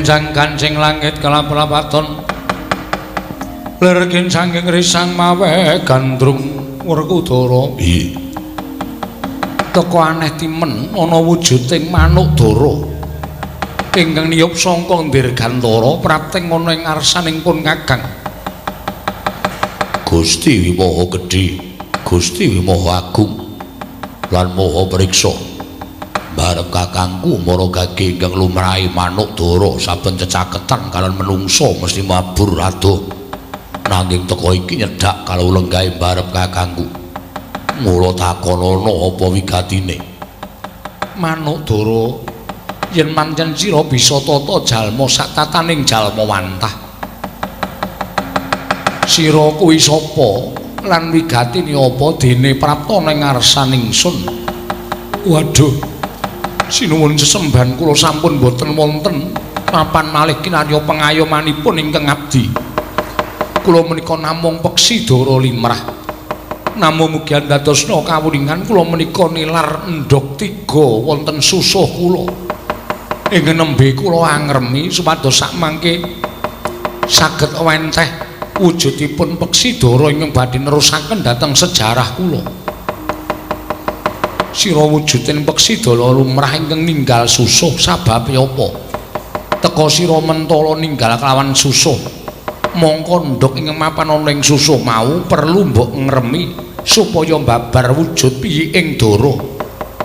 Kinjang kancing langit kelap-lapaton lir kincanging risang mawe gandrung Werkudara piye teko aneh timen ana wujuding manuk dara ingkang niyup sangka Dirgantara prapting ana ing ngarsaning pun Kakang Gusti Maha Gedhe Gusti Maha Agung lan Maha Priksa barep kakangku mara gage ingkang lumrahe manuk dara saben cecaketan kalian menungso mesti mabur adoh nanging teko iki nyedak kalau lenggahe barep kakangku mula takonono apa wigatine manuk dara yen pancen sira bisa tata jalma sak tataning jalma wantah sira kuwi sapa lan wigatine apa dene prapta ning ngarsaning ingsun waduh sinuwun sesembahan kula sampun boten wonten papan malih kinarya pengayomanipun ingkang abdi kula menika namung peksi dara limrah namung mugi andadosna kawuningan kula menika nilar endhog 3 wonten susuh kula ing nembe kula angremi supados sakmangke saged wenteh wujudipun peksi dara ingkang badhe nerusaken dhateng sejarah kula sira wujuding peksi dara lumrah ingkang ninggal susuh sababe apa teka sira mentala ninggal kelawan susuh mongko ndhok ing mapan ana ing susuh mau perlu mbok ngremi supaya mbabar wujud piye ing dara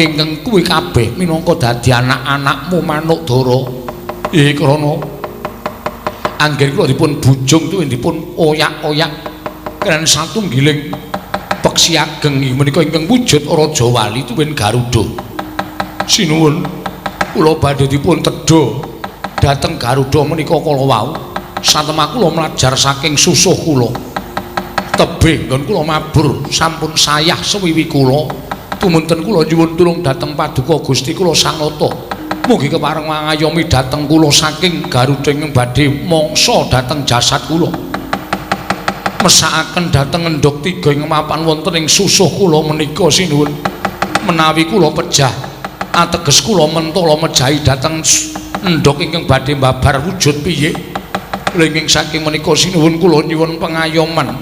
ingkang kuwi kabeh minangka dadi anak-anakmu manuk dara krana anggen kula dipun bujung tu dipun oyak-oyak kan satunggiling peksi ageng menika ingkang wujud Raja Wali tuwin Garuda sinuwun kula badhe dipun tedha dhateng Garuda menika kala wau satemah kula mlajar saking susuh kula tebih nggon kula mabur sampun sayah sewiwi kula tumunten kula nyuwun tulung dhateng Paduka Gusti kula Sanata mugi kepareng mangayomi dhateng kula saking Garuda ing badhe mangsa dhateng jasad kula mesakaken dhateng endhog 3 ing mapan wonten ing susuh kula menika sinuwun menawi kula pejah ateges kula mentala mejahi dhateng endhog ingkang badhe mbabar wujud piye lenging saking menika sinuwun kula nyuwun pengayoman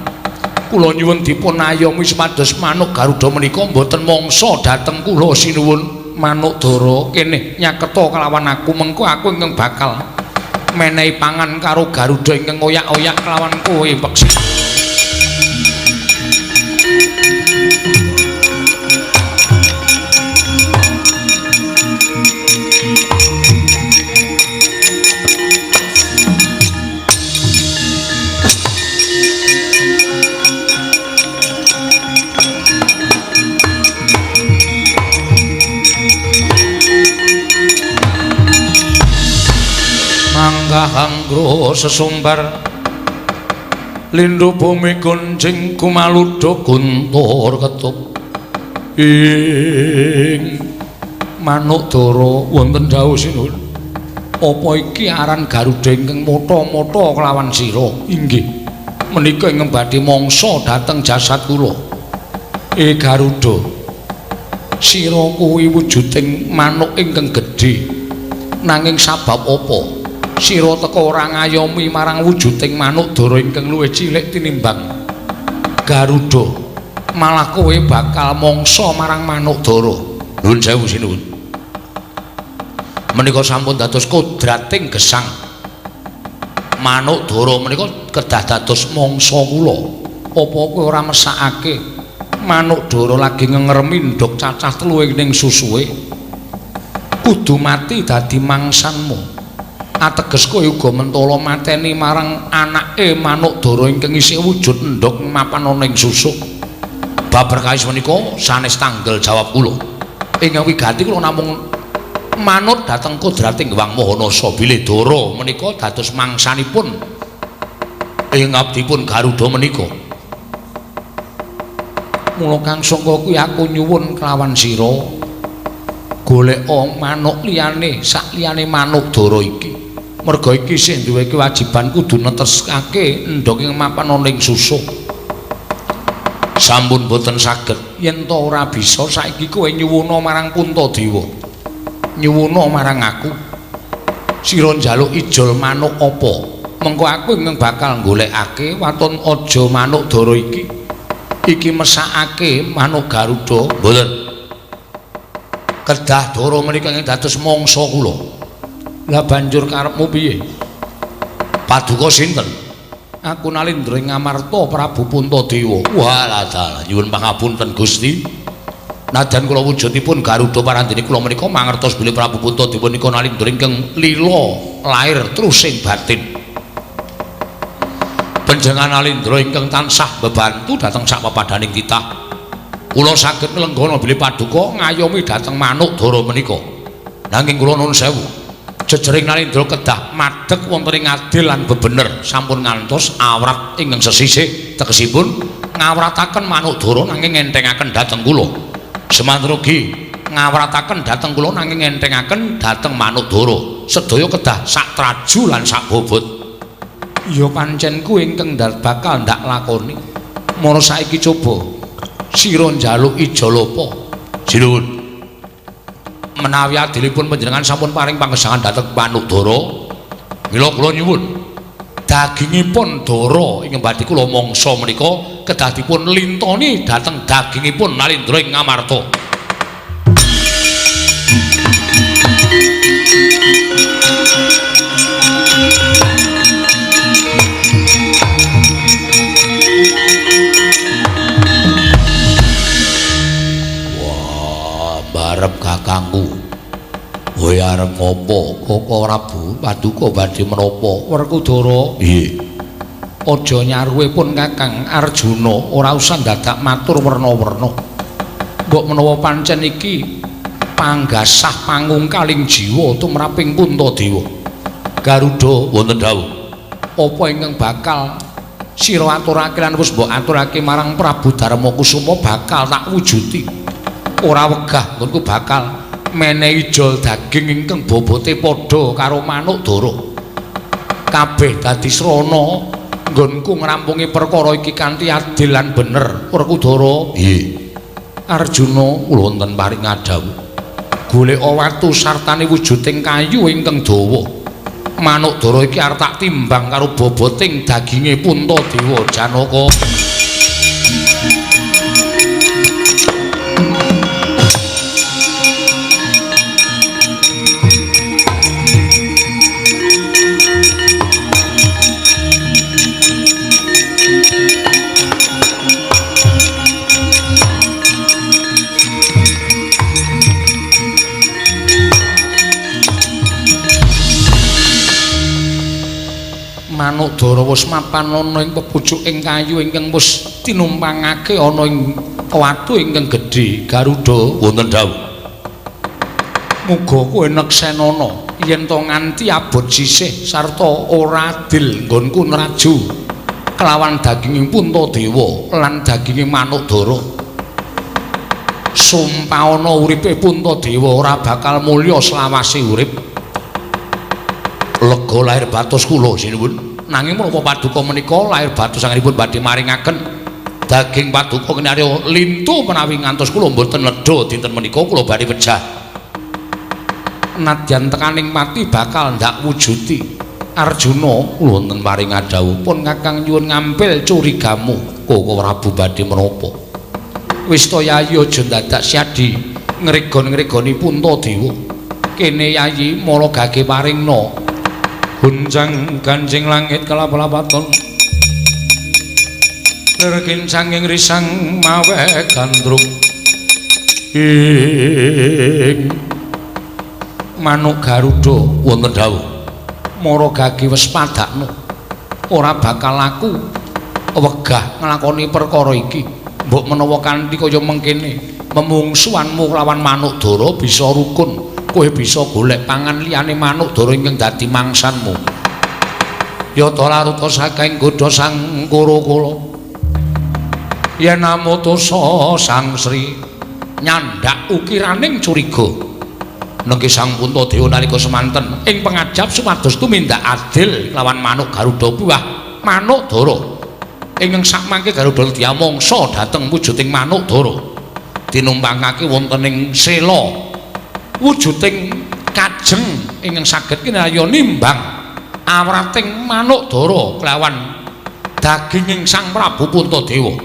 kula nyuwun dipun ayomi supados manuk Garuda menika mboten mangsa dhateng kula sinuwun manuk dara kene nyaketa kelawan aku mengko aku ingkang bakal menehi pangan karo Garuda ingkang oyak-oyak kelawan kowe peksi Kahangro sesumbar lindhu bumi gunjing kumaludha guntur ketup ing manuk dara wonten dawuh sinuwun apa iki aran Garuda ingkang motho-motho kelawan sira inggih menika ingkang badhe mangsa dhateng jasad kula Garuda sira kuwi wujuding manuk ingkang gedhe nanging sabab apa sira teka ora ngayomi marang wujuding manuk dara ingkang luwih cilik tinimbang Garuda malah kowe bakal mangsa marang manuk dara nuwun sewu sinuwun menika sampun dados kodrating gesang manuk dara menika kedah dados mangsa kula apa kowe ora mesakake manuk dara lagi ngremi ndhok cacah 3 ning susuhe kudu mati dadi mangsanmu ateges kowe uga mentala mateni marang anake manuk dara ingkang isih wujud endhog mapan ana ing susuh bab perkawis menika sanes tanggal jawab kula ingkang wigati kula namung manut dhateng kodrating Hyang Mahanasa bilih dara menika dados mangsanipun ing abdipun Garuda menika mula kang sangka kuwi aku nyuwun kelawan sira golek manuk liyane sak liyane manuk dara iki merga iki sing duwe kewajiban kudu neteskake endhog ing mapan ana ing susuh sampun boten saged yen to ora bisa saiki kowe nyuwuna marang Puntadewa nyuwuna marang aku Sira njaluk ijol manuk apa? Mengko aku ingkang bakal golekake waton aja manuk Dara iki. Iki mesakake manuk Garuda. Mboten. Kedah Dara menika ingkang dados mangsa kula. Lah banjur karepmu piye? Paduka sinten? Aku Nalindra Ngamarta Prabu Puntadewa. Walah dalah nyuwun pangapunten Gusti. Nadyan kula wujudipun Garuda parandene kula menika mangertos bilih Prabu Puntadewa nika Nalindra ingkang lila lair trusing batin. Panjenengan Nalindra ingkang tansah bebantu dhateng sak papadaning titah. Kula saged nglenggana bilih paduka ngayomi dhateng manuk Dara menika. Nanging kula nuwun sewu. Jejering Nalindra kedah madheg wonten ing adil lan bebener sampun ngantos awrat ingkang sesisih tegesipun ngawrataken manuk Dara nanging ngentengaken dhateng kula. Semanten ugi ngawrataken dhateng kula nanging ngentengaken dhateng manuk Dara. Sedaya kedah sak traju lan sak bobot. Ya pancen kuwi ingkang bakal ndak lakoni. Mara saiki coba sira njaluk ijol apa? Sinuwun. Menawi adilipun panjenengan sampun paring panggesangan dhateng manuk Dara, mila kula nyuwun dagingipun Dara ingkang badhe kula mangsa menika kedah dipun lintoni dhateng dagingipun Nalindra ing Ngamarta. Arep kakangku. Kowe arep ngopo? Koko Prabu Paduka badhe menapa? Werkudara. Nggih. Aja nyaruwe pun Kakang Arjuna, ora usah dadak matur werna-werna. Mbok menawa pancen iki panggasah pangungkaling jiwa tumraping Puntadewa. Garuda wonten dawuh. Apa ingkang bakal sira aturake lan wis mbok aturake marang Prabu Darmakusuma bakal tak wujuti. Ora wegah nggonku bakal menehi ijol daging ingkang bobote padha karo manuk Dara. Kabeh dadi srana nggonku ngrampungi perkara iki kanthi adil lan bener. Werkudara. Nggih. Arjuna kula wonten paring ngadhawuh. Golek watu sartane wujuding kayu ingkang dawa. Manuk Dara iki arep tak timbang karo boboting daginge Puntadewa Janaka. Manuk Dara wis mapan ana ing pepucuking kayu ingkang wis tinumpangake ana ing watu ingkang gedhe. Garuda wonten dawuh. Muga kowe neksenana yen to nganti abot sisih sarta ora adil nggonku nraju kelawan daginging Puntadewa lan daginging manuk Dara. Sumpahana uripe Puntadewa ora bakal mulya selawase urip. Lega lahir batos kula sinuwun. Nanging menapa paduka menika lahir batos sangenipun badhe maringaken daging paduka kinarya lintu menawi ngantos kula mboten nedha dinten menika kula badhe wejah. Nadyan tekaning mati bakal ndak wujuti. Arjuna kula wonten paring ngadhawuh pun Kakang nyuwun ngampil curigamu. Koko Prabu badhe menapa? Wis to Yayi aja dadak siadi ngregon-ngregoni Puntadewa. Kene Yayi mala gage paringna Gunjang ganjing langit kelap-lapaton lerkin sanging risang mawe gandruk ing manuk Garuda wonten dawuh mara gage wis padakno ora bakal laku wegah nglakoni perkara iki mbok menawa kanthi kaya mengkene memungsuhanmu lawan manuk Dara bisa rukun. Kowe bisa golek pangan liyane manuk Dara ingkang dadi mangsanmu. Ya to laruta saking godha sang kura-kura. Yen amutusa sang Sri nyandak ukiraning curiga. Nengke sang Puntadewa nalika semanten ing pangajap supados tumindak adil lawan manuk Garuda buah manuk Dara. Ingkang sakmangke Garuda diamangsa dhateng wujuding manuk Dara. Tinumpangake wonten ing sela wujuding kajeng ingkang saged kinaya nimbang awrating Manukdara kelawan daginging Sang Prabu Puntadewa.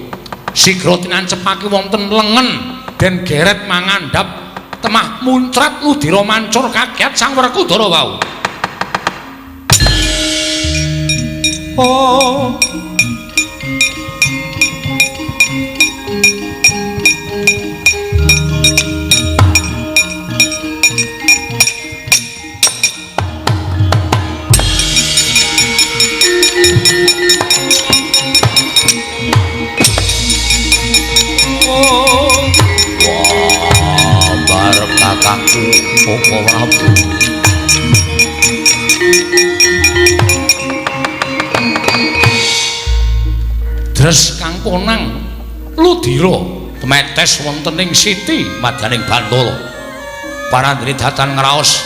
Sigra tinancepake wonten lengen den geret mangandhap temah muncrat ludira mancur kagiat Sang Werkudara wau. Oh kakakku Koko Prabu Dres kang ponang ludira tumetes wonten ing siti madyaning Bantala parandri datan ngraos